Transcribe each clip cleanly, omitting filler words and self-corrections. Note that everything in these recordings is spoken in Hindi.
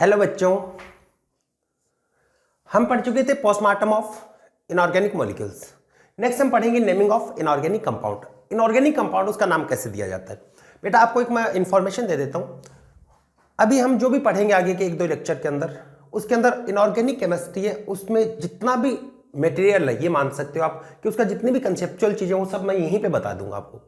हेलो बच्चों, हम पढ़ चुके थे postmortem of inorganic molecules. Next हम पढ़ेंगे naming of inorganic compound. Inorganic compound उसका नाम कैसे दिया जाता है। बेटा आपको एक मैं इंफॉर्मेशन दे देता हूं। अभी हम जो भी पढ़ेंगे आगे के 1-2 लेक्चर के अंदर, उसके अंदर इनऑर्गेनिक केमिस्ट्री है, उसमें जितना भी मटेरियल है ये मान सकते हो आप कि उसका जितनी भी कंसेप्चुअल चीजें वो सब मैं यहीं पे बता दूंगा आपको।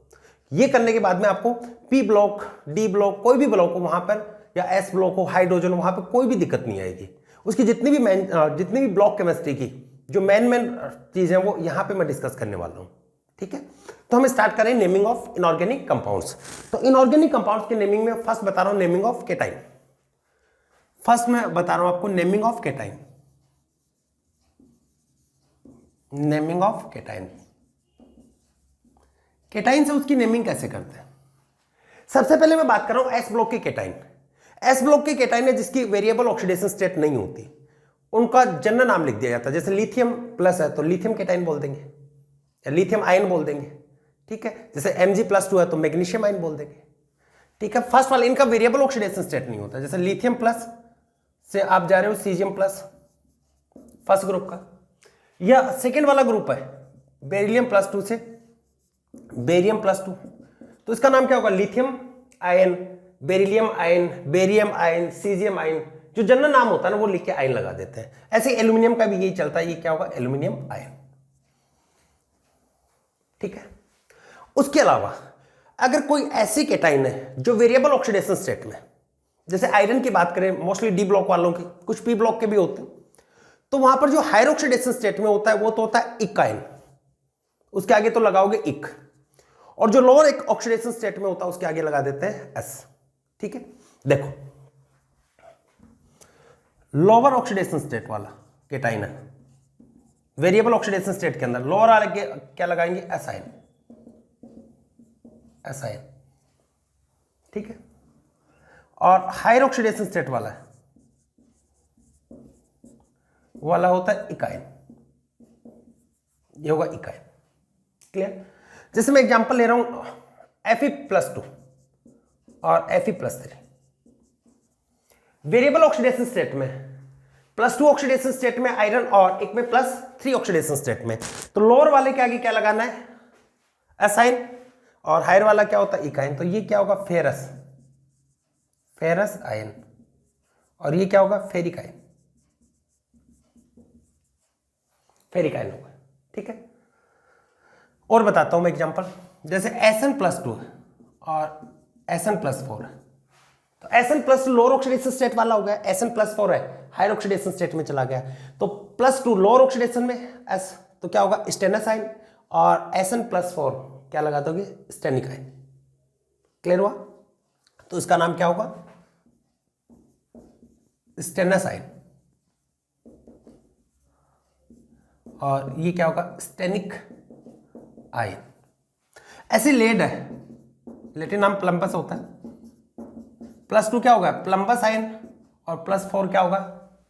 ये करने के बाद में आपको पी ब्लॉक, डी ब्लॉक, कोई भी ब्लॉक हो वहां पर, या एस ब्लॉक हो, हाइड्रोजन हो, वहां पर कोई भी दिक्कत नहीं आएगी। उसकी जितनी भी ब्लॉक केमिस्ट्री की जो मेन चीजें वो यहां पे मैं डिस्कस करने वाला हूं। ठीक है, तो हम स्टार्ट करें नेमिंग ऑफ इनऑर्गेनिक कंपाउंड्स। तो इनऑर्गेनिक कंपाउंड्स के नेमिंग में फर्स्ट बता रहा हूं नेमिंग ऑफ केटाइन। फर्स्ट मैं बता रहा हूं आपको naming of cation. Naming of cation, cation से उसकी नेमिंग कैसे करते हैं। सबसे पहले मैं बात कर रहा हूं एस ब्लॉक के केटाइन। एस ब्लॉक के केटाइन है जिसकी वेरिएबल ऑक्सीडेशन स्टेट नहीं होती, उनका जनरल नाम लिख दिया जाता है। जैसे लिथियम प्लस है तो लिथियम केटाइन बोल देंगे, या लिथियम आयन बोल देंगे। ठीक है, जैसे Mg+2 है तो मैग्नीशियम आयन बोल देंगे। ठीक है, फर्स्ट वाला इनका वेरिएबल ऑक्सीडेशन स्टेट नहीं होता। जैसे लिथियम प्लस से आप जा रहे हो सीजियम प्लस, फर्स्ट ग्रुप का, या सेकेंड वाला ग्रुप है बेरिलियम+2 से बेरियम+2, तो इसका नाम क्या होगा, lithium ion, beryllium ion, barium ion, caesium ion. जो जनरल नाम होता है ना वो लिख के आयन लगा देते हैं। ऐसे एल्यूमिनियम का भी यही चलता है, ये क्या होगा, एल्यूमिनियम आयन। ठीक है, उसके अलावा अगर कोई ऐसी केटाइन है जो वेरिएबल ऑक्सीडेशन स्टेट में, जैसे आयरन की बात करें, मोस्टली डी ब्लॉक वालों की, कुछ पी ब्लॉक के भी होते हैं, तो वहां पर जो हायर ऑक्सीडेशन स्टेट में होता है वो तो होता है इक आयन, उसके आगे तो लगाओगे इक, और जो लोअर एक ऑक्सीडेशन स्टेट में होता है उसके आगे लगा देते हैं एस। ठीक है, देखो लोअर ऑक्सीडेशन स्टेट वाला केटाइन है, वेरिएबल ऑक्सीडेशन स्टेट के अंदर लोअर वाले के क्या लगाएंगे, एस आयन, एस आयन। ठीक है, और हायर ऑक्सीडेशन स्टेट वाला है वाला होता है इकाइन, ये होगा इकाइन। क्लियर। जैसे मैं एग्जांपल ले रहा हूं Fe+2 और Fe+3, वेरिएबल ऑक्सीडेशन स्टेट में +2 ऑक्सीडेशन स्टेट में आयरन और एक में +3 ऑक्सीडेशन स्टेट में, तो लोअर वाले के आगे क्या लगाना है, एस आयन, और हायर वाला क्या होता है इकाइन। तो ये क्या होगा, फेरस, फेरस आयन, और ये क्या होगा, फेरिक आयन, फेरिक आयन होगा। ठीक है, और बताता हूं मैं एग्जांपल, जैसे Sn+2 और Sn+4 है, तो Sn+2 लोअर ऑक्सीडेशन स्टेट वाला हो गया, Sn+4 है हायर ऑक्सीडेशन स्टेट में चला गया, तो +2 लोअर ऑक्सीडेशन में S, तो क्या होगा, स्टेनस आयन, और Sn+4 क्या लगा दोगे, स्टेनिक आयन। क्लियर हुआ, तो इसका नाम क्या होगा, स्टेनस आयन, और ये क्या होगा, स्टेनिक आयन। ऐसे लेड है, लेटिन नाम प्लम्बस होता है, +2 क्या होगा, प्लम्बस आयन, और +4 क्या होगा,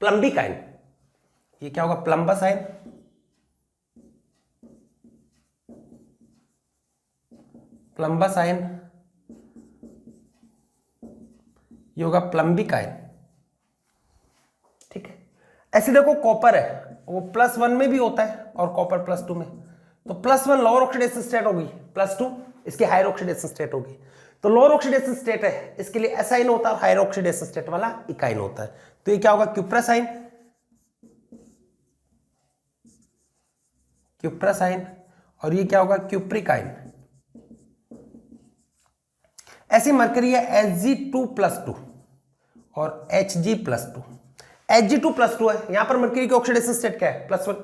प्लम्बिक आयन। ये क्या होगा, प्लम्बस आयन, प्लम्बस आयन, ये होगा प्लम्बिक आयन। ठीक है, ऐसे देखो कॉपर है, वो +1 में भी होता है और कॉपर +2 में, तो +1 लोअर ऑक्सीडेशन स्टेट होगी, +2 इसकी हायर ऑक्सीडेशन स्टेट होगी। तो लोअर ऑक्सीडेशन स्टेट है इसके लिए एस आयन होता है, हायर ऑक्सीडेशन स्टेट वाला इकाइन होता है। तो ये क्या होगा, क्यूप्रस आयन, क्यूप्रस आयन, और ये क्या होगा, क्यूप्रिक आयन। ऐसे मरकरी है Hg2+2 और Hg+2। Hg2+2 है, यहां पर मरकरी की ऑक्सीडेशन स्टेट क्या है, +1।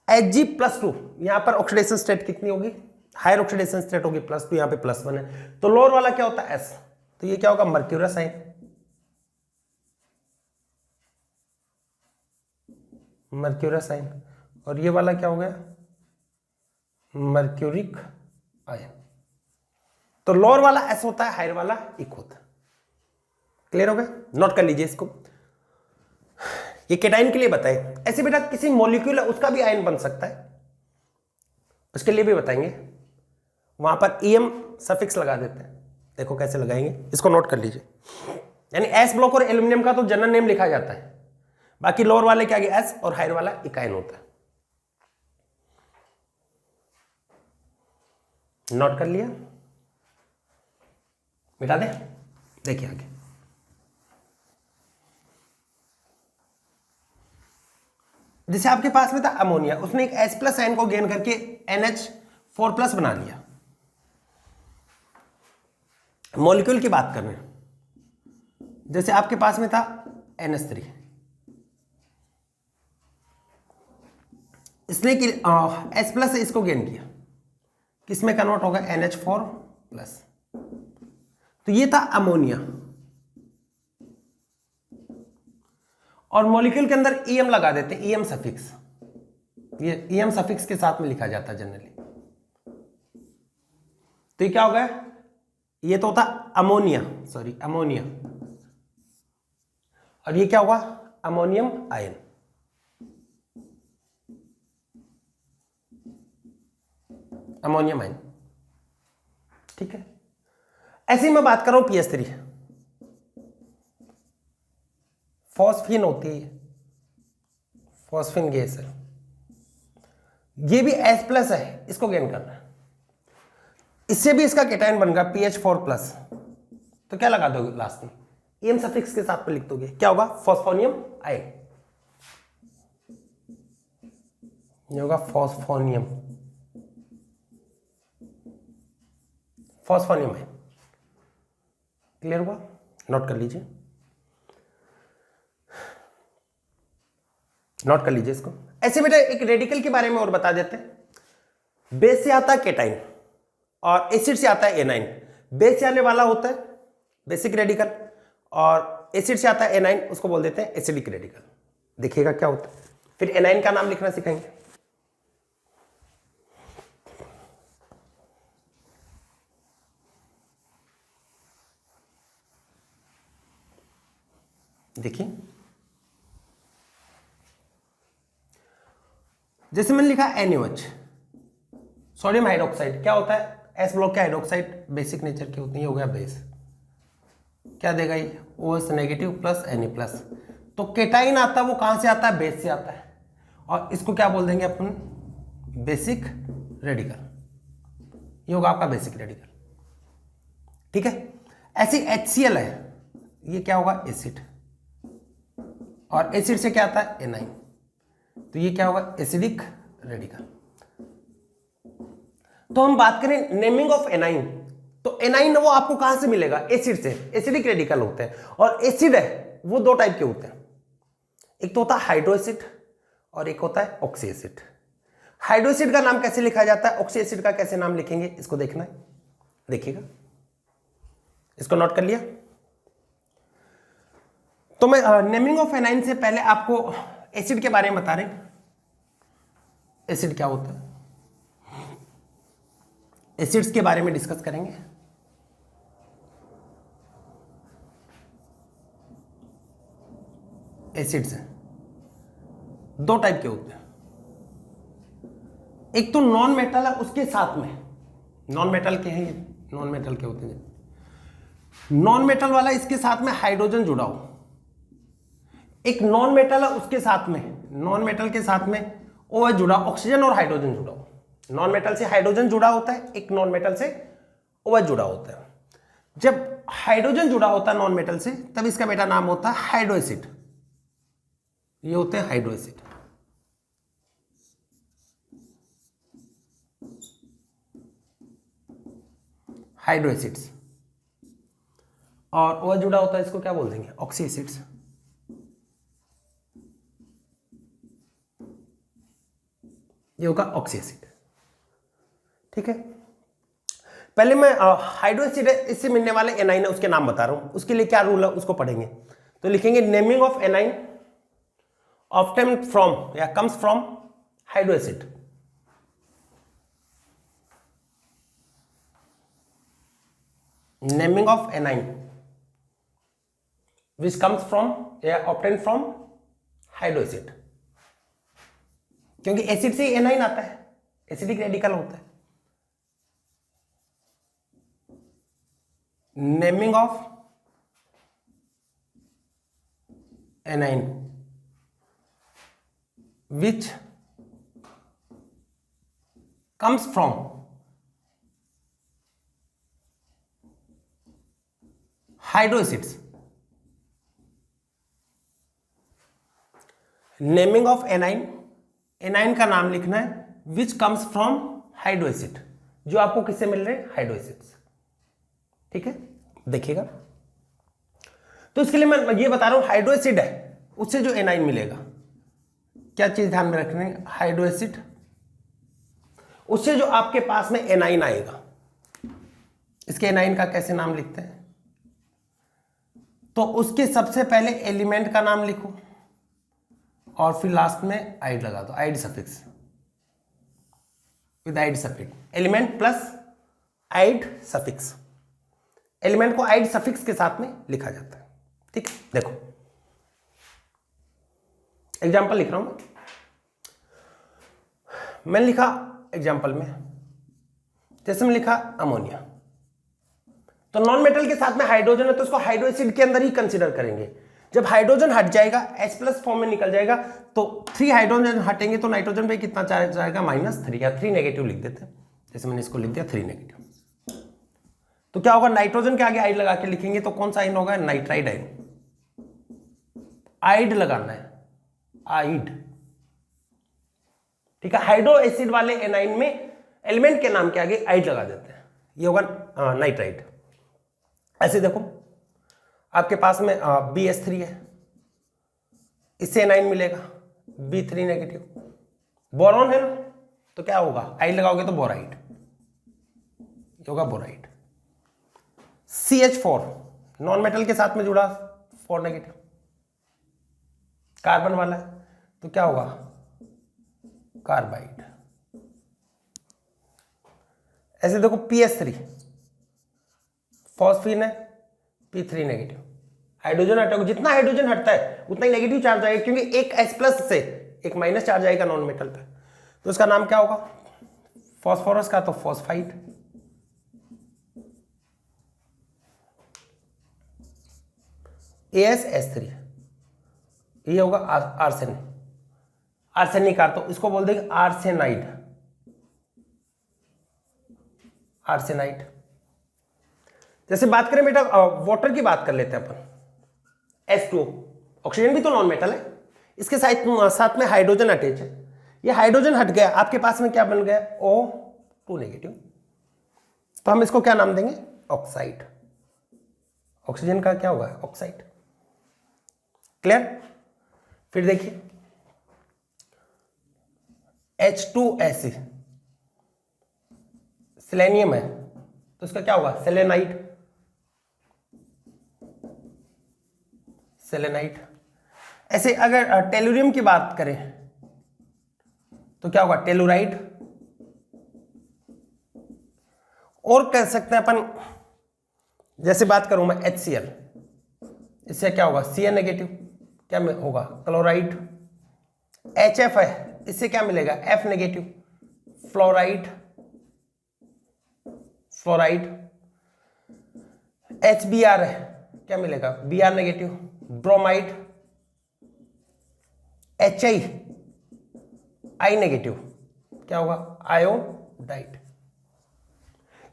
Hg+2 यहां पर ऑक्सीडेशन स्टेट कितनी होगी, हायर ऑक्सीडेशन स्टेट होगी +2, यहां पे +1 है, तो लोअर वाला क्या होता है, S, तो ये क्या होगा, मर्क्यूरस आयन, मर्क्यूरस आयन, और ये वाला क्या हो गया, मर्क्यूरिक आयन। तो लोअर वाला S होता है, हायर वाला इक होता है। क्लियर हो गया, नोट कर लीजिए इसको, ये केटाइन के लिए बताए। ऐसे बेटा किसी मॉलिक्यूल है उसका भी आयन बन सकता है, उसके लिए भी बताएंगे, वहां पर EM सफिक्स लगा देते हैं। देखो कैसे लगाएंगे, इसको नोट कर लीजिए। यानी एस ब्लॉक और एल्यूमिनियम का तो जनरल नेम लिखा जाता है, बाकी लोअर वाले के आगे एस और हायर वाला इकाइन होता है। नोट कर लिया, मिटा दे। देखिए आगे, जैसे आपके पास में था अमोनिया, उसने एक H प्लस आयन को गेन करके NH4+ बना लिया। मॉलिक्यूल की बात कर रहे हैं, जैसे आपके पास में था NH3, इसने H+ इसको गेन किया, किसमें कन्वर्ट होगा NH4+। तो ये था अमोनिया, और मॉलिक्यूल के अंदर EM लगा देते हैं, EM सफिक्स, ये EM सफिक्स के साथ में लिखा जाता है जनरली। तो ये क्या हो गया, ये तो होता अमोनिया, सॉरी अमोनिया, और ये क्या होगा अमोनियम आयन। अमोनियम आयन, ठीक है। ऐसे ही मैं बात कर रहा हूं PH3, फॉस्फीन होती है, फॉस्फीन गैस है, ये भी H+ है, इसको गेन करना है, इससे भी इसका केटायन बन गया PH4+। तो क्या लगा दोगे लास्ट में, EM सफिक्स के साथ में लिख दोगे, क्या होगा फॉस्फोनियम आयन, ये होगा फॉस्फोनियम, फॉस्फोनियम आयन। क्लियर हुआ, नोट कर लीजिए, नोट कर लीजिए इसको। ऐसे बेटा एक रेडिकल के बारे में और बता देते हैं। बेस से आता है केटाइन और एसिड से आता है एनाइन। बेस से आने वाला होता है बेसिक रेडिकल, और एसिड से आता है एनाइन, उसको बोल देते हैं एसिडिक रेडिकल। देखिएगा क्या होता है, फिर एनाइन का नाम लिखना सिखाएंगे। देखिए, जैसे मैंने लिखा NaOH, सोडियम हाइड्रोक्साइड, क्या होता है एस ब्लॉक के हाइड्रोक्साइड बेसिक नेचर के होते हैं, ये हो गया बेस। क्या देगा ये OH नेगेटिव प्लस Na+। तो केटाइन आता है, वो कहां से आता है, बेस से आता है, और इसको क्या बोल देंगे अपन, बेसिक रेडिकल। ये होगा आपका बेसिक रेडिकल, ठीक है। ऐसी HCl है, ये क्या होगा एसिड, और एसिड से क्या आता है एनाइन, तो ये क्या होगा एसिडिक रेडिकल। तो हम बात करें नेमिंग ऑफ एनाइन, तो एनाइन वो आपको कहां से मिलेगा, एसिड से, एसिडिक रेडिकल होते हैं। और एसिड है वो दो टाइप के होते हैं, एक तो होता है हाइड्रो एसिड और एक होता है ऑक्सी एसिड। हाइड्रो एसिड का नाम कैसे लिखा जाता है, ऑक्सी एसिड का कैसे नाम लिखेंगे, इसको देखना है, देखिएगा, इसको नोट कर लिया। तो मैं नेमिंग ऑफ एनाइन से पहले आपको एसिड के बारे में बता रहे हैं। एसिड क्या होता है, एसिड्स के बारे में डिस्कस करेंगे। एसिड्स दो टाइप के होते हैं, एक तो नॉन मेटल है, उसके साथ में नॉन मेटल के हैं, ये नॉन मेटल के होते हैं। नॉन मेटल वाला इसके साथ में हाइड्रोजन जुड़ा हो, एक नॉन मेटल है उसके साथ में, नॉन मेटल के साथ में ओ जुड़ा, ऑक्सीजन और हाइड्रोजन जुड़ा हो। नॉन मेटल से हाइड्रोजन जुड़ा होता है, एक नॉन मेटल से ओ जुड़ा होता है। जब हाइड्रोजन जुड़ा होता है नॉन मेटल से, तब इसका बेटा नाम होता है हाइड्रो एसिड। ये होते हैं हाइड्रो एसिड। हाइड्रो एसिड्स, और ओ जुड़ा होता है, इसको क्या बोल देंगे, ऑक्सी एसिड्स। ये होगा ऑक्सी एसिड, ठीक है। पहले मैं हाइड्रो एसिड है, इससे मिलने वाले एनाइन है उसके नाम बता रहा हूं, उसके लिए क्या रूल है उसको पढ़ेंगे। तो लिखेंगे naming of anion obtain from या comes from hydro acid. Naming of anion which comes from या ऑब्टेन फ्रॉम हाइड्रो एसिड, क्योंकि एसिड से एनाइन आता है, एसिडिक रेडिकल होता है। Naming of anion which comes from hydro acids. Naming of anion, anion का नाम लिखना है which comes from hydro acid, जो आपको किससे मिल रहे हैं, हाइड्रो एसिड्स। ठीक है, देखिएगा। तो इसके लिए मैं ये बता रहा हूं, हाइड्रो एसिड है उससे जो एनाइन मिलेगा, क्या चीज ध्यान में रखनी है, हाइड्रो एसिड उससे जो आपके पास में एनाइन आएगा, इसके एनाइन का कैसे नाम लिखते हैं, तो उसके सबसे पहले एलिमेंट का नाम लिखो और फिर लास्ट में आइड लगा दो, ide suffix, with ide suffix, element plus ide suffix. Element को आइड सफिक्स के साथ में लिखा जाता है। ठीक, देखो एग्जांपल लिख रहा हूं मैंने लिखा एग्जांपल में, जैसे मैं लिखा अमोनिया, तो नॉन मेटल के साथ में हाइड्रोजन है तो उसको हाइड्रो एसिड के अंदर ही कंसीडर करेंगे। जब हाइड्रोजन हट जाएगा, H+ फॉर्म में निकल जाएगा, तो 3 हाइड्रोजन हटेंगे तो नाइट्रोजन पे कितना चार्ज जाएगा, -3 या 3 नेगेटिव लिख देते हैं। जैसे मैंने इसको लिख दिया 3 नेगेटिव, तो क्या होगा, नाइट्रोजन के आगे आइड लगा के लिखेंगे तो कौन सा आइन होगा, नाइट्राइड आइन। आइड लगाना है, आइड। ठीक है, हाइड्रो एसिड वाले एनाइन में एलिमेंट के नाम के आगे आइड लगा देते हैं, ये होगा नाइट्राइड। ऐसे देखो आपके पास में BS3 है, इससे एनाइन मिलेगा B3 नेगेटिव, बोरॉन है ना, तो क्या होगा, आइड लगाओगे तो बोराइड, ये होगा बोराइड। CH4 नॉन मेटल के साथ में जुड़ा 4 नेगेटिव, कार्बन वाला है तो क्या होगा, कार्बाइड। ऐसे देखो PS3 फॉस्फीन है, P3 नेगेटिव, हाइड्रोजन हटाओगे, जितना हाइड्रोजन हटता है उतना ही नेगेटिव चार्ज आएगा, क्योंकि एक H+ से एक माइनस चार्ज आएगा नॉन मेटल पे, तो उसका नाम क्या होगा, फॉस्फोरस का तो फॉस्फाइड। AsH3 ये होगा आर्सेन, आर्सेनिक का, तो इसको बोल देंगे आर्सेनाइड, आर्सेनाइड। जैसे बात करें बेटा वाटर की बात कर लेते हैं अपन, H2O, ऑक्सीजन भी तो नॉन मेटल है, इसके साथ में हाइड्रोजन अटैच है, ये हाइड्रोजन हट गया, आपके पास में क्या बन गया, O2 नेगेटिव, तो हम इसको क्या नाम देंगे, ऑक्साइड। ऑक्सीजन का क्या होगा, ऑक्साइड। क्लियर। फिर देखिए H2Ac सेलेनियम है तो इसका क्या होगा, सेलेनाइड, सेलेनाइड। ऐसे अगर टेलुरियम की बात करें तो क्या होगा, टेलुराइड। और कह सकते हैं अपन, जैसे बात करूं मैं HCl, इससे क्या होगा, Cl नेगेटिव, क्या होगा, क्लोराइड। HF है, इससे क्या मिलेगा, F negative, fluoride, fluoride. HBr है, क्या मिलेगा, Br negative, bromide. HI I negative, क्या होगा, आयोडाइड।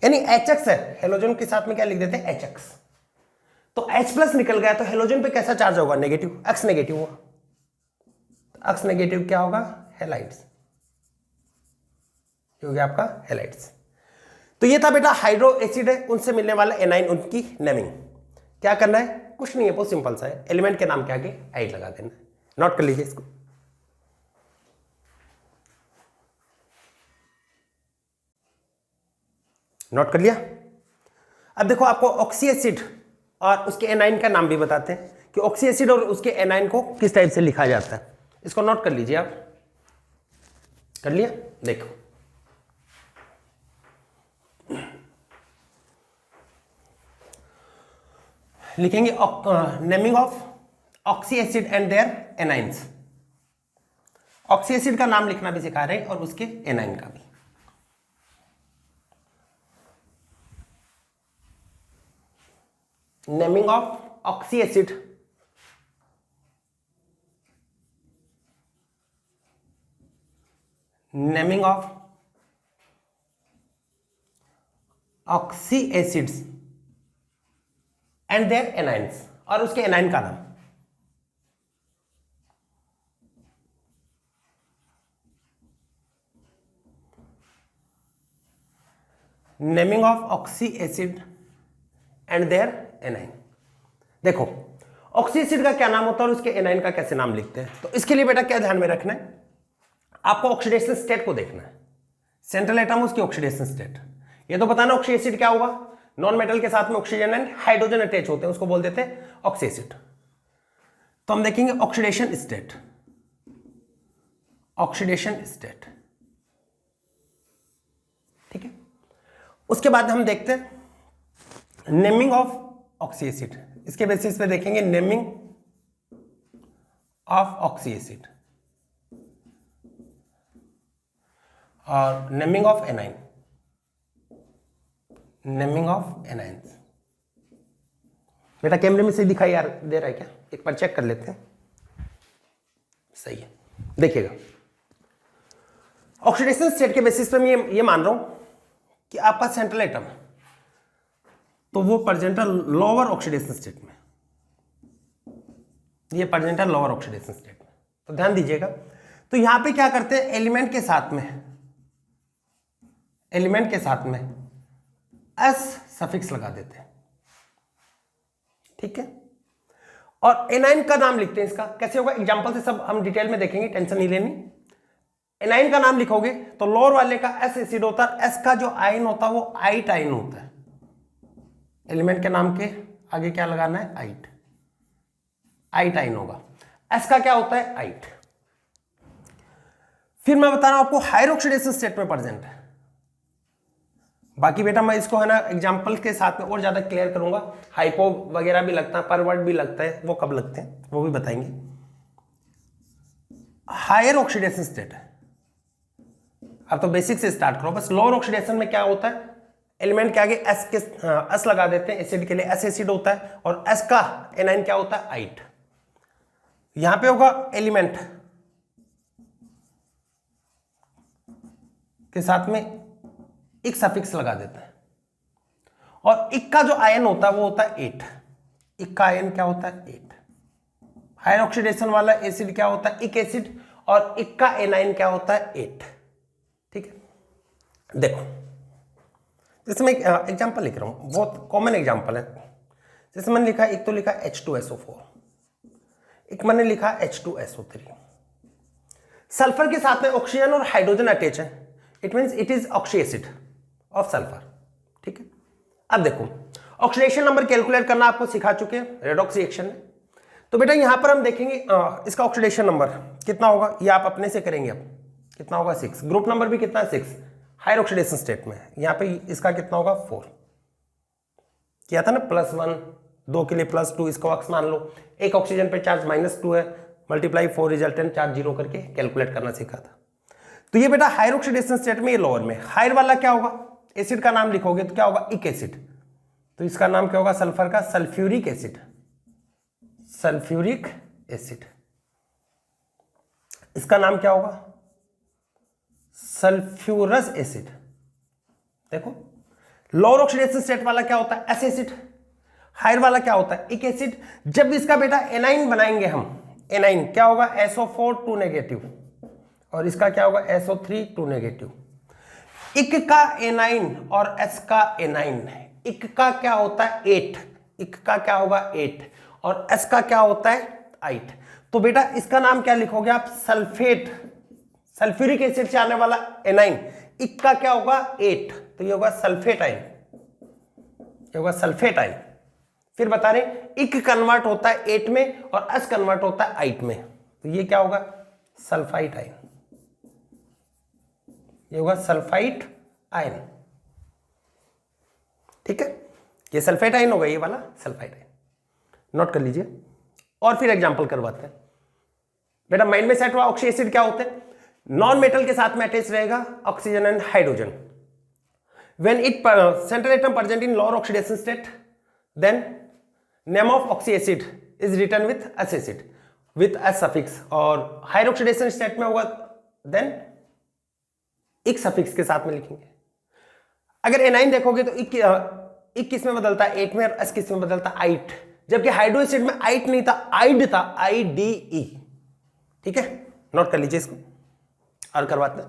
यानी HX है, हेलोजन के साथ में क्या लिख देते हैं, HX। तो H+ निकल गया तो हेलोजन पे कैसा चार्ज होगा, नेगेटिव, X नेगेटिव हुआ, X नेगेटिव क्या होगा, हेलाइड्स, हो गया आपका हेलाइड्स। तो ये था बेटा हाइड्रो एसिड है उनसे मिलने वाला एनाइन, उनकी नेमिंग। क्या करना है, कुछ नहीं है, बहुत सिंपल सा है, एलिमेंट के नाम के आगे आइड लगा देना है। नोट कर लीजिए इसको। नोट कर लिया। अब देखो आपको ऑक्सी एसिड और उसके एनाइन का नाम भी बताते हैं कि ऑक्सी एसिड और उसके एनाइन को किस टाइप से लिखा जाता है। इसको नोट कर लीजिए आप। कर लिया, देखो लिखेंगे naming of oxy acid and their anions. Oxy acid का नाम लिखना भी सिखा रहे हैं और उसके एनाइन का भी। Naming of oxy acid naming of oxy acids and their anions, और उसके एनाइन का नाम। Naming of oxy acid and their anion. देखो ऑक्सी एसिड का क्या नाम होता है और उसके एनाइन का कैसे नाम लिखते हैं। तो इसके लिए बेटा क्या ध्यान में रखना है, आपको ऑक्सीडेशन स्टेट को देखना है, सेंट्रल एटम उसकी ऑक्सीडेशन स्टेट। ये तो बताना ऑक्सी एसिड क्या होगा, नॉन मेटल के साथ में ऑक्सीजन एंड हाइड्रोजन अटैच होते हैं, उसको बोल देते हैं ऑक्सी एसिड। तो हम देखेंगे ऑक्सीडेशन स्टेट, ऑक्सीडेशन स्टेट, ठीक है। उसके बाद हम देखते हैं नेमिंग ऑफ ऑक्सी एसिड, इसके बेसिस पे देखेंगे नेमिंग ऑफ ऑक्सी एसिड और naming of A9, naming of anions. बेटा कैमरे में से दिखाई यार दे रहा है क्या, एक बार चेक कर लेते हैं, सही है। देखिएगा ऑक्सीडेशन स्टेट के बेसिस पे मैं ये मान रहा हूं कि आपका सेंट्रल एटम तो वो प्रेजेंट है लोअर ऑक्सीडेशन स्टेट में, ये प्रेजेंट है लोअर ऑक्सीडेशन स्टेट में। तो ध्यान दीजिएगा, तो यहां पे क्या करते हैं, एलिमेंट के साथ में, एलिमेंट के साथ में एस सफिक्स लगा देते हैं, ठीक है। और एनाइन का नाम लिखते हैं, इसका कैसे होगा एग्जांपल से सब हम डिटेल में देखेंगे, टेंशन नहीं लेनी। एनाइन का नाम लिखोगे तो लोअर वाले का एस एसिड होता है, एस का जो आयन होता है वो आइट आयन होता है। एलिमेंट के नाम के आगे क्या लगाना है, आइट, आइट आयन होगा। एस का क्या होता है, आइट। फिर मैं बता रहा हूं आपको हायर ऑक्सीडेशन स्टेट में प्रेजेंट है। बाकी बेटा मैं इसको है ना एग्जांपल के साथ में और ज्यादा क्लियर करूंगा, हाइपो वगैरह भी लगता है, परवर्ड भी लगता है, वो कब लगते हैं वो भी बताएंगे। हायर ऑक्सीडेशन स्टेट है, अब तो बेसिक से स्टार्ट करो। बस लोअर ऑक्सीडेशन में क्या होता है, एलिमेंट के आगे एस लगा देते हैं, एसिड के लिए एस एसिड होता है, और एस का एनाइन क्या होता है, आइट। यहां पे होगा एलिमेंट के साथ में एक सफिक्स लगा देता है, और इक का जो आयन होता है वो होता है 8। इक का आयन क्या होता है, 8। हायर ऑक्सीडेशन वाला एसिड क्या होता है, इक एसिड, और इक का एनाइन क्या होता है, 8, ठीक है। देखो जैसे मैं एग्जांपल लिख रहा हूं, बहुत कॉमन एग्जांपल है। जैसे मैंने लिखा, एक तो लिखा H2SO4, एक मैंने लिखा H2SO3। सल्फर के साथ में ऑक्सीजन और हाइड्रोजन अटैच है, it means it is oxy acid of sulphur, ठीक है। अब देखो ऑक्सीडेशन नंबर कैलकुलेट करना आपको सिखा चुके हैं रेडॉक्स रिएक्शन में। तो बेटा यहां पर हम देखेंगे इसका ऑक्सीडेशन नंबर कितना होगा, ये आप अपने से करेंगे। अब कितना होगा, 6। ग्रुप नंबर भी कितना है, 6 हायर ऑक्सीडेशन स्टेट में। यहां पे इसका कितना होगा, 4 किया था ना, +1, 2 के लिए +2, इसको अक्स मान लो। एक ऑक्सीजन पे चार्ज -2 है, मल्टीप्लाई 4 रिजल्टेंट चार्ज 0 करके कैलकुलेट करना सीखा था। तो ये बेटा हायर ऑक्सीडेशन स्टेट में, ये लोअर में। हायर वाला क्या होगा, एसिड का नाम लिखोगे तो क्या होगा, इक एसिड। तो इसका नाम क्या होगा, सल्फर का सल्फ्यूरिक एसिड, सल्फ्यूरिक एसिड। इसका नाम क्या होगा, सल्फ्यूरस एसिड। देखो लोअर ऑक्सीडेशन स्टेट वाला क्या होता है, एस एसिड। हायर वाला क्या होता है, इक एसिड। जब भी इसका बेटा एनाइन बनाएंगे हम, एनाइन क्या होगा, SO4 2 नेगेटिव, और इसका क्या होगा, SO3 2 नेगेटिव। इक का एनाइन और एस का एनाइन, इक का क्या होता है, 8, इक का क्या होगा, 8, और एस का क्या होता है, 8। तो बेटा इसका नाम क्या लिखोगे आप, सल्फेट, सल्फ्यूरिक एसिड से आने वाला एनाइन, इक का क्या होगा, 8, तो ये होगा सल्फेट आयन, ये होगा सल्फेट आयन। फिर बता रहे इक कन्वर्ट होता है 8 में और एस कन्वर्ट होता है 8 में, तो ये क्या होगा, सल्फाइट आयन, ये होगा सल्फाइट आयन, ठीक है। ये सल्फेट आयन होगा, ये वाला सल्फाइट आयन, नोट कर लीजिए। और फिर एग्जांपल करवाते हैं बेटा, माइंड में सेट हुआ। ऑक्सी एसिड क्या होते हैं, नॉन मेटल के साथ में अटैच रहेगा oxygen and hydrogen. When it central atom present in lower oxidation state, then name of oxy acid is written with ous acid with ous suffix. और हायर ऑक्सीडेशन स्टेट में होगा देन इक सफिक्स के साथ में लिखेंगे। अगर एनाइन देखोगे तो इक किस में बदलता है, 8 में, और एस किस में बदलता है, आइट, जबकि हाइड्रो एसिड में आइट नहीं था, आइड था, IDE। ठीक है, नोट कर लीजिए इसको और करवाते हैं,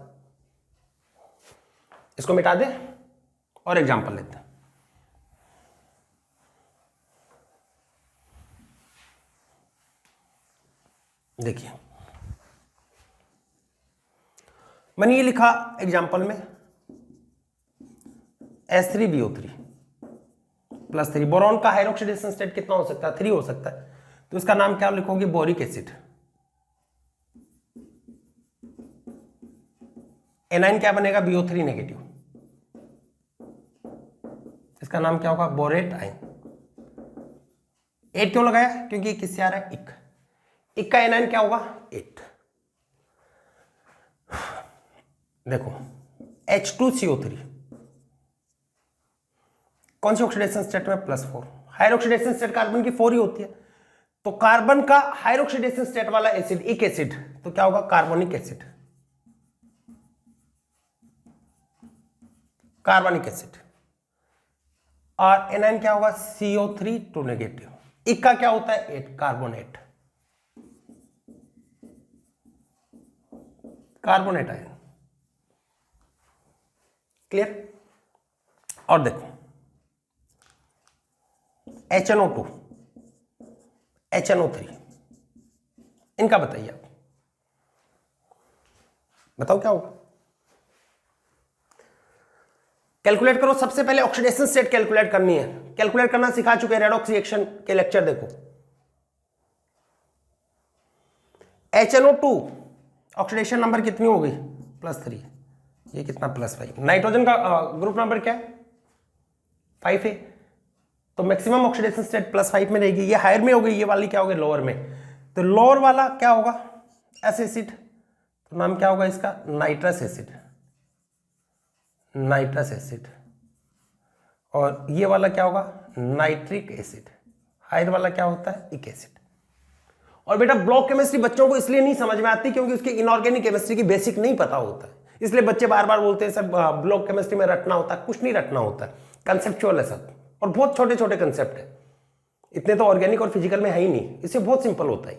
इसको मिटा दें और एग्जांपल लेते हैं। देखिए मैंने ये लिखा एग्जांपल में S3BO3 +3। बोरॉन का हायर ऑक्सीडेशन स्टेट कितना हो सकता है, 3 हो सकता है, तो इसका नाम क्या लिखोगे, बोरिक एसिड। एनाइन क्या बनेगा, BO3 नेगेटिव, इसका नाम क्या होगा, बोरेट आयन। 8 क्यों लगाया, क्योंकि किससे आ रहा है, इक का एनाइन क्या होगा, 8। देखो H2CO3 कौन सी ऑक्सीडेशन स्टेट में, +4। हायर ऑक्सीडेशन स्टेट कार्बन की 4 ही होती है, तो कार्बन का हायर ऑक्सीडेशन स्टेट वाला एसिड, इक एसिड, तो क्या होगा, कार्बोनिक एसिड, कार्बनिक एसिड। और एनाइन क्या होगा, CO3 2 नेगेटिव। इक का क्या होता है, 8, कार्बोनेट, कार्बोनेट आयन। क्लियर। और देखो HNO2 HNO3 इनका बताइए आप, बताओ क्या होगा, कैलकुलेट करो। सबसे पहले ऑक्सीडेशन स्टेट कैलकुलेट करनी है, कैलकुलेट करना सिखा चुके हैं रेडॉक्स रिएक्शन के लेक्चर। देखो HNO2 ऑक्सीडेशन नंबर कितनी हो गई, +3, ये कितना, +5। नाइट्रोजन का ग्रुप नंबर क्या है, 5 है, तो मैक्सिमम ऑक्सीडेशन स्टेट +5 में रहेगी। ये हायर में हो गई, ये वाली क्या होगी, लोअर में। तो लोअर वाला क्या होगा, एस एसिड, तो नाम क्या होगा इसका, नाइट्रस एसिड, नाइट्रस एसिड। और ये वाला क्या होगा, नाइट्रिक एसिड। हायर वाला क्या होता है, इक एसिड। और बेटा ब्लॉक केमिस्ट्री बच्चों को इसलिए नहीं समझ में आती क्योंकि उसकी इनऑर्गेनिक केमिस्ट्री की बेसिक नहीं पता होता है, इसलिए बच्चे बार बार बोलते हैं सर ब्लॉक केमिस्ट्री में रटना होता है। कुछ नहीं रटना होता है, कंसेप्चुअल है सब, और बहुत छोटे छोटे कंसेप्ट है, इतने तो ऑर्गेनिक और फिजिकल में है ही नहीं, इससे बहुत सिंपल होता है।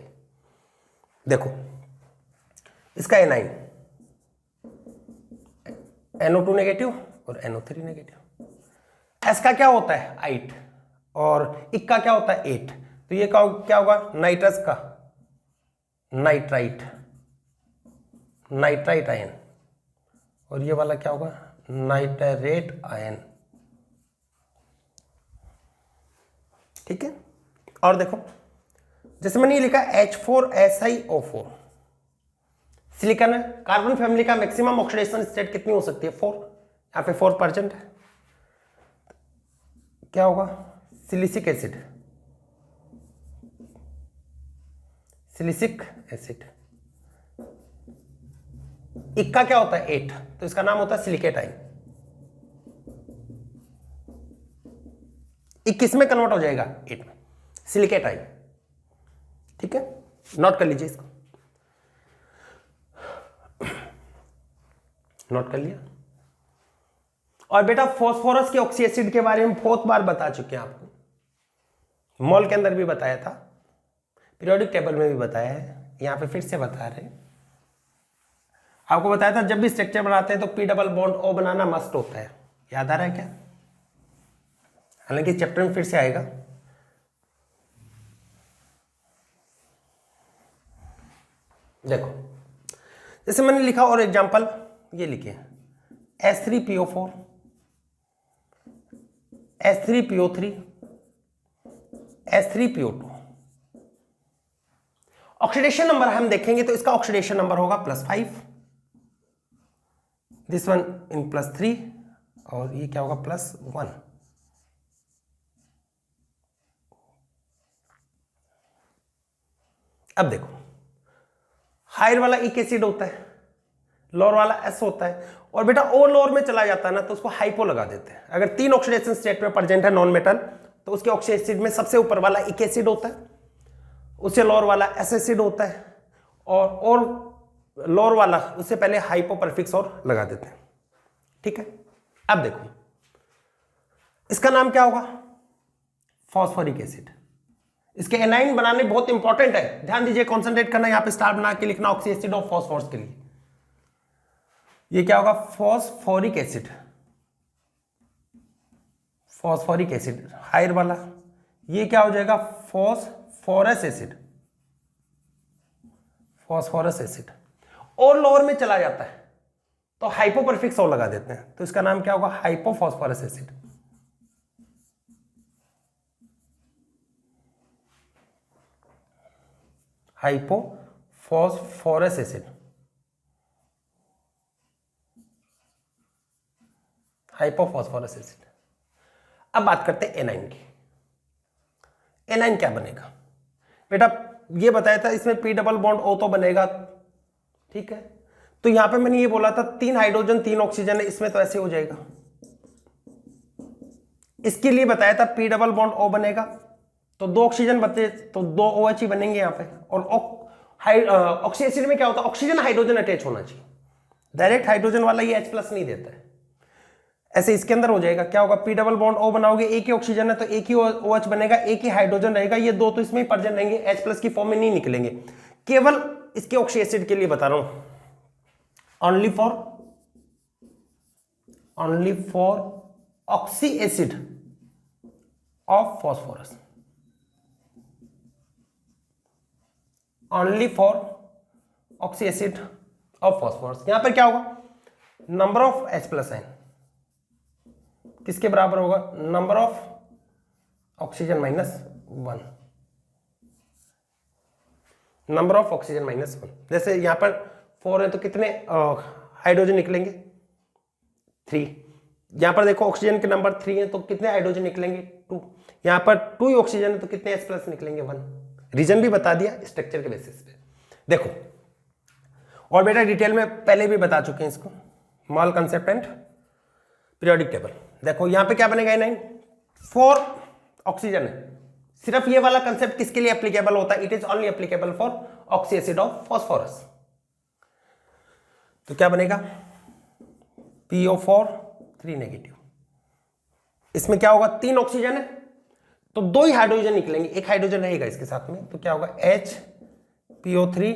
देखो इसका एनाइन NO2 नेगेटिव और NO3 नेगेटिव। एस का क्या होता है, आइट, और इक का क्या होता है, 8, तो ये क्या होगा, नाइट्रस का नाइट्राइट, नाइट्राइट आयन। और ये वाला क्या होगा, नाइट्रेट आयन। ठीक है। और देखो जैसे मैंने ये लिखा H4SiO4 सिलिकॉन है, कार्बन फैमिली का मैक्सिमम ऑक्सीडेशन स्टेट कितनी हो सकती है, 4, यहां पे 4% है, क्या होगा, सिलिसिक एसिड, सिलिसिक एसिड। इक का क्या होता है, 8, तो इसका नाम होता है सिलिकेट आयन। इक किस में कन्वर्ट हो जाएगा, 8 में, सिलिकेट आयन। ठीक है, नोट कर लीजिए इसको, नोट कर लिया। और बेटा फास्फोरस के ऑक्सी एसिड के बारे में बहुत बार बता चुके हैं आपको, मॉल के अंदर भी बताया था, पीरियोडिक टेबल में भी बताया है, यहां पे फिर से बता रहे हैं। आपको बताया था जब भी स्ट्रक्चर बनाते हैं तो P डबल बॉन्ड O बनाना मस्ट होता है, याद आ रहा है क्या, हालांकि चैप्टर में फिर से आएगा। देखो जैसे मैंने लिखा, और एग्जांपल ये लिखे, S3PO4 S3PO3 S3PO2। Oxidation number हम देखेंगे तो इसका ऑक्सीडेशन नंबर होगा +5, दिस वन इन +3, और ये क्या होगा, +1। अब देखो हायर वाला इक एसिड होता है, लोअर वाला एस होता है, और बेटा ओ लोअर में चला जाता है ना तो उसको हाइपो लगा देते हैं। अगर 3 ऑक्सीडेशन स्टेट में प्रेजेंट है नॉन मेटल तो उसके ऑक्सी एसिड में सबसे ऊपर वाला इक एसिड होता है, उससे लोअर वाला एस एसिड होता है, और लोअर वाला उससे पहले हाइपो परफिक्स और लगा देते हैं। ठीक है, अब देखो इसका नाम क्या होगा, फॉस्फोरिक एसिड। इसके एनाइन बनाने बहुत इंपॉर्टेंट है, ध्यान दीजिए, कॉन्सेंट्रेट करना, यहां पे स्टार बना के लिखना ऑक्सी एसिड ऑफ फॉस्फोरस के लिए। ये क्या होगा, phosphoric acid, phosphoric acid higher वाला। ये क्या हो जाएगा, फॉस्फोरस एसिड, फॉस्फोरस एसिड। और लोअर में चला जाता है तो हाइपोपरफिक्स और लगा देते हैं, तो इसका नाम क्या होगा, hypophosphorous acid. Hypophosphorous acid, hypophosphorous acid. अब बात करते हैं एनाइन की। एनाइन क्या बनेगा बेटा, ये बताया था इसमें पी डबल बॉन्ड ओ तो बनेगा, ठीक है। तो यहां पे मैंने ये बोला था 3 हाइड्रोजन 3 ऑक्सीजन है, इसमें तो ऐसे हो जाएगा। इसके लिए बताया था पी डबल बॉन्ड ओ बनेगा, तो 2 ऑक्सीजन बचे तो 2 OH ही बनेंगे यहां पे। और ऑक्सी एसिड में क्या होता है, ऑक्सीजन हाइड्रोजन अटैच होना चाहिए, डायरेक्ट हाइड्रोजन वाला ये H+ नहीं देता है। ऐसे इसके अंदर हो जाएगा, क्या होगा, पी डबल बॉन्ड ओ बनाओगे, एक ही ऑक्सीजन है तो एक ही OH बनेगा, एक ही हाइड्रोजन रहेगा, ये 2 तो इसमें ही प्रेजेंट रहेंगे, H+ की फॉर्म में नहीं निकलेंगे। केवल इसके ऑक्सी एसिड के लिए बता रहा हूं, only for oxy acid of phosphorus, only for oxy acid of phosphorus. यहां पर क्या होगा, नंबर ऑफ H+ आयन किसके बराबर होगा, number of oxygen -1, number of oxygen -1। जैसे यहां पर 4 है तो कितने हाइड्रोजन निकलेंगे, 3। यहां पर देखो ऑक्सीजन के नंबर 3 है तो कितने हाइड्रोजन निकलेंगे, 2। यहां पर 2 ही ऑक्सीजन है तो कितने H+ निकलेंगे, 1। रीजन भी बता दिया स्ट्रक्चर के बेसिस पे। देखो और बेटा डिटेल में पहले भी बता चुके हैं इसको, mall concept and periodic table. देखो यहां पे क्या बनेगा, एनाइन 4 ऑक्सीजन है, सिर्फ ये वाला कंसेप्ट किसके लिए एप्लीकेबल होता है, it is only applicable for oxy acid of phosphorus. तो क्या बनेगा, PO4 3 नेगेटिव। इसमें क्या होगा, 3 ऑक्सीजन है तो 2 ही हाइड्रोजन निकलेंगे, एक हाइड्रोजन रहेगा इसके साथ में, तो क्या होगा, HPO3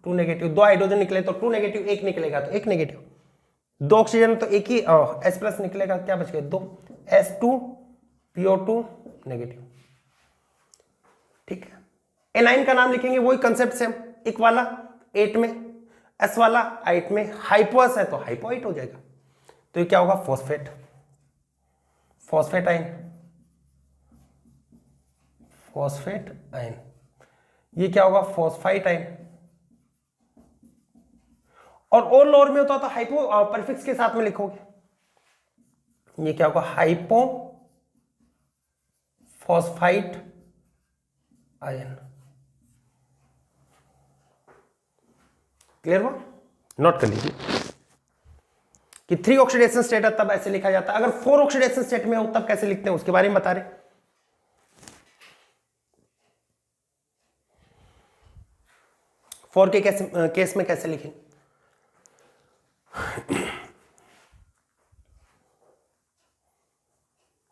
2 नेगेटिव। 2 हाइड्रोजन निकले तो 2 नेगेटिव, एक निकलेगा तो एक नेगेटिव। 2 ऑक्सीजन तो एक ही H+ निकलेगा, क्या बच गया, 2 S2PO2 नेगेटिव। ठीक है, एनाइन का नाम लिखेंगे वही कंसेप्ट से, एक वाला 8 में, S वाला 8 में, हाइपोस है तो हाइपोइट हो जाएगा, तो ये क्या होगा, phosphate, phosphate ion, phosphate ion. ये क्या होगा, फॉस्फाइट आयन। और लोअर में होता तो हाइपो परफिक्स के साथ में लिखोगे, ये क्या होगा, हाइपो फॉस्फाइट आयन। क्लियर हुआ, नोट कर लीजिए कि 3 ऑक्सीडेशन स्टेट है तब ऐसे लिखा जाता है, अगर 4 ऑक्सीडेशन स्टेट में हो तब कैसे लिखते हैं उसके बारे में बता रहे। फोर के केस में कैसे लिखें,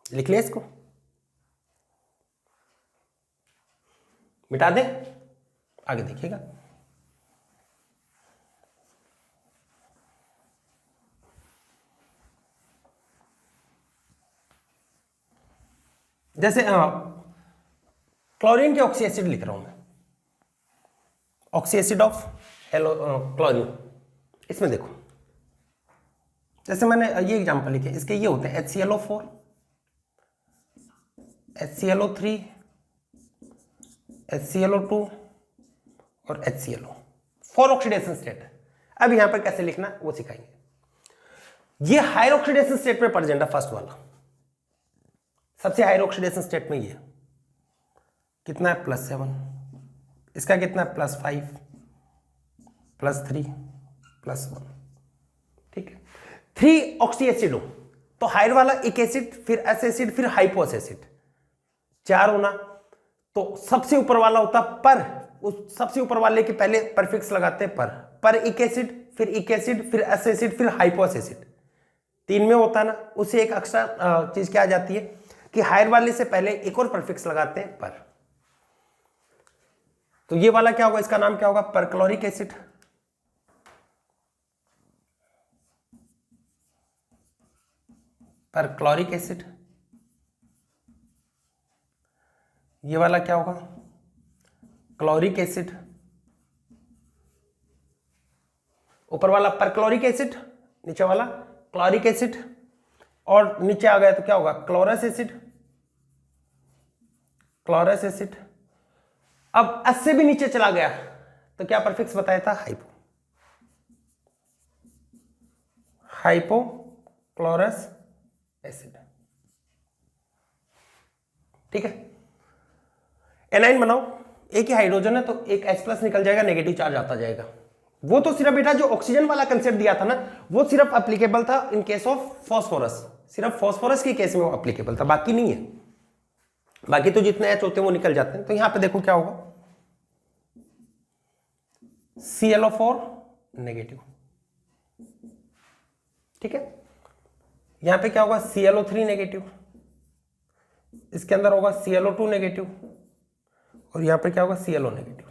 लिख लिया, इसको मिटा दें, आगे देखिएगा। जैसे क्लोरीन के ऑक्सी एसिड लिख रहा हूं मैं, ऑक्सी एसिड ऑफ क्लोरीन। इसमें देखो जैसे मैंने ये एग्जांपल लिखे, इसके ये होते हैं HClO4, HClO3, HClO2 और HClO, 4 ऑक्सीडेशन स्टेट है। अब यहां पर कैसे लिखना वो सिखाएंगे। ये हायर ऑक्सीडेशन स्टेट में प्रेजेंट है, फर्स्ट वाला सबसे हायर ऑक्सीडेशन स्टेट में ये कितना है, +7। इसका कितना है, +5, +3, +1। ठीक है, 3 ऑक्सी एसिड हो तो हायर वाला एक एसिड, फिर एस एसिड, फिर हाइपोस एसिड, 4 होना तो सबसे ऊपर वाला होता पर, उस सबसे ऊपर वाले के पहले परफिक्स लगाते हैं पर, पर इक एसिड, फिर इक एसिड, फिर एस एसिड, फिर हाइपोस एसिड, 3 में होता है ना। उसे एक एक्स्ट्रा चीज क्या आ जाती है कि हायर वाले से पहले एक और प्रीफिक्स लगाते हैं पर। तो ये वाला क्या होगा, इसका नाम क्या होगा, परक्लोरिक एसिड। Perchloric acid. ये वाला क्या होगा, क्लोरिक एसिड। ऊपर वाला परक्लोरिक एसिड, नीचे वाला क्लोरिक एसिड, और नीचे आ गया तो क्या होगा, क्लोरस एसिड। Chlorous acid. अब एस से भी नीचे चला गया तो क्या प्रीफिक्स बताया था, हाइपो। Hypochlorous acid. ठीक है, एनाइन बनाओ, एक ही हाइड्रोजन है तो एक H+ निकल जाएगा, नेगेटिव चार्ज आता जाएगा। वो तो सिर्फ बेटा जो ऑक्सीजन वाला कंसेप्ट दिया था ना, वो सिर्फ एप्लीकेबल था इन केस ऑफ फॉस्फोरस, सिर्फ फॉस्फोरस के केस में वो एप्लीकेबल था, बाकी नहीं है। बाकी तो जितने H होते हैं वो निकल जाते हैं। तो यहां पे देखो क्या होगा, ClO4 नेगेटिव। ठीक है, यहां पे क्या होगा, ClO3 नेगेटिव, इसके अंदर होगा ClO2 नेगेटिव, और यहां पे क्या होगा, Cl नेगेटिव।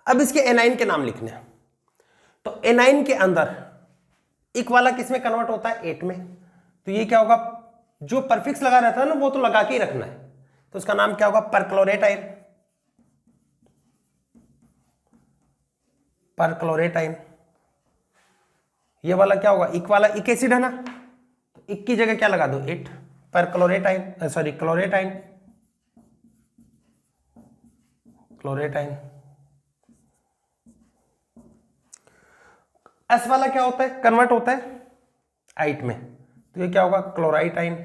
अब इसके एनाइन के नाम लिखने हैं। तो एनाइन के अंदर इक वाला किस में कन्वर्ट होता है, 8 में। तो ये क्या होगा, जो परफिक्स लगा रहता है ना वो तो लगा के ही रखना है। तो उसका नाम क्या होगा, परक्लोरेटाइन। परक्लोरेटाइन। ये वाला क्या होगा, इक वाला इक एसिड है ना, तो इक की जगह क्या लगा दो, 8, परक्लोरेटाइन, सॉरी क्लोरेटाइन। क्लोरेटाइन। एस वाला क्या होता है, कन्वर्ट होता है 8 में, तो ये क्या होगा, क्लोराइटाइन।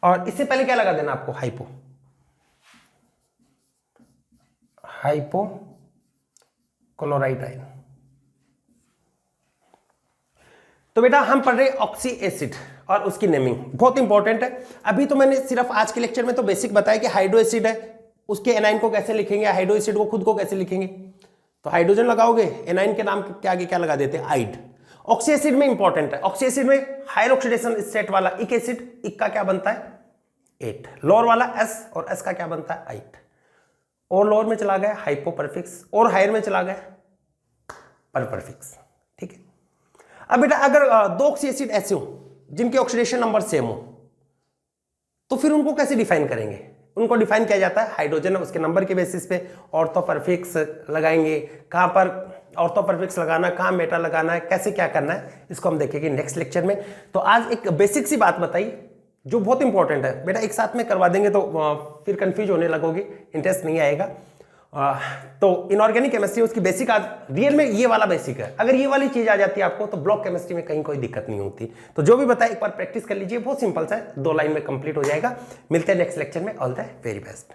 और इससे पहले क्या लगा देना आपको, हाइपो। हाइपो क्लोराइटाइन। तो बेटा हम पढ़ रहे ऑक्सी एसिड और उसकी नेमिंग बहुत इंपॉर्टेंट है। अभी तो मैंने सिर्फ आज के लेक्चर में तो बेसिक बताया कि हाइड्रो एसिड है, उसके एनाइन को कैसे लिखेंगे, हाइड्रो एसिड को खुद को कैसे लिखेंगे। तो हाइड्रोजन लगाओगे, एनाइन के नाम के आगे क्या लगा देते हैं, आइड। ऑक्सी एसिड में इंपॉर्टेंट है, ऑक्सी एसिड में हायर ऑक्सीडेशन स्टेट वाला इक एसिड, इक का क्या बनता है, 8, लोअर वाला एस, और एस का क्या बनता है, 8। और लोअर में चला गया हाइपो परफिक्स, और हायर में चला गया पर परफिक्स। ठीक है, अब बेटा अगर 2 ऑक्सी एसिड ऐसे हो जिनके ऑक्सीडेशन नंबर सेम हो, तो फिर उनको कैसे डिफाइन करेंगे। उनको डिफाइन किया जाता है, हाइड्रोजन उसके नंबर के बेसिस पे ऑर्थो परफिक्स लगाएंगे, कहां पर ऑर्थो परफिक्स लगाना, कहां मेटा लगाना है, कैसे क्या करना है, इसको हम देखेंगे नेक्स्ट लेक्चर में। तो आज एक बेसिक सी बात बताई जो बहुत इंपॉर्टेंट है बेटा, एक साथ में करवा देंगे तो फिर कंफ्यूज होने लगोगे, इंटरेस्ट नहीं आएगा। तो इनऑर्गेनिक केमिस्ट्री उसकी बेसिक आज रियल में ये वाला बेसिक है। अगर ये वाली चीज आ जाती है आपको तो ब्लॉक केमिस्ट्री में कहीं कोई दिक्कत नहीं होती। तो जो भी बताया एक बार प्रैक्टिस कर लीजिए, बहुत सिंपल सा है, 2 लाइन में कंप्लीट हो जाएगा। मिलते हैं नेक्स्ट लेक्चर में, ऑल द वेरी बेस्ट।